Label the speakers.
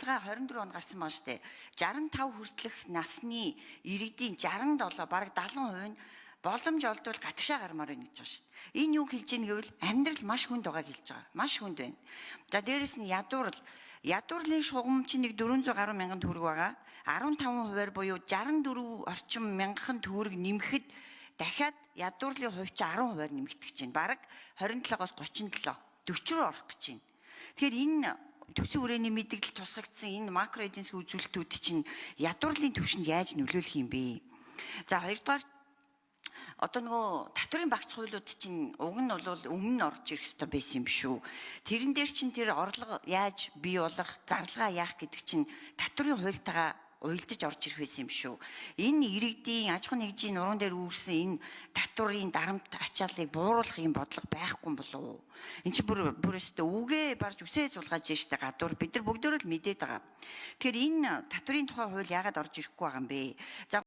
Speaker 1: цаашгаа 24 он гарсан байна штэ. 65 хүртэлх насны иргэдийн 67 бараг 70% нь боломж олдвол гадагшаа гармаар байна гэж байгаа шүү дээ. Энэ юу хэлж ийн гэвэл амьдрал маш хүнд байгааг хэлж байгаа. Маш хүнд байна. За дээрэс нь ядуурлын шугам чинь нэг 400 гаруй мянган төгрөг байгаа. 15% буюу 64 орчим мянган төгрөг нэмэхэд дахиад ядуурлын хувь чинь 10% нэмэгдэж байна. Бараг 27-оос 37, 40 руу орох гэж байна. Тэгэхээр энэ төсөв хүрээний мэдээлэл тусгагдсан энэ макро эдийн засгийн үзүүлэлтүүд чинь ядуурлын түвшинд яаж нөлөөлөх юм бэ? За хоёрдугаар одоо нөгөө татврын багц хуулиуд чинь уг нь бол өмнө нь орж ирэх ёстой байсан юм шүү. Тэрэн дээр чинь тэр орлого яаж бий болох, зарлага яах гэдэг чинь татврын хуультайгаа уялдаж орж ирэх байсан юм шүү. Энэ иргэдийн аж ахуйн нэгжийн нуруунд дээр үүрсэн энэ татврын дарамт ачааллыг бууруулах юм бодлого байхгүй юм болов уу? Энд чинь бүр өстө үгээ барж үсээ суулгаж штэ гадуур бид нар бүгдөө л мэдээд байгаа. Тэгэхээр энэ татврын тухай хууль яагаад орж ирэхгүй байгаа юм бэ? За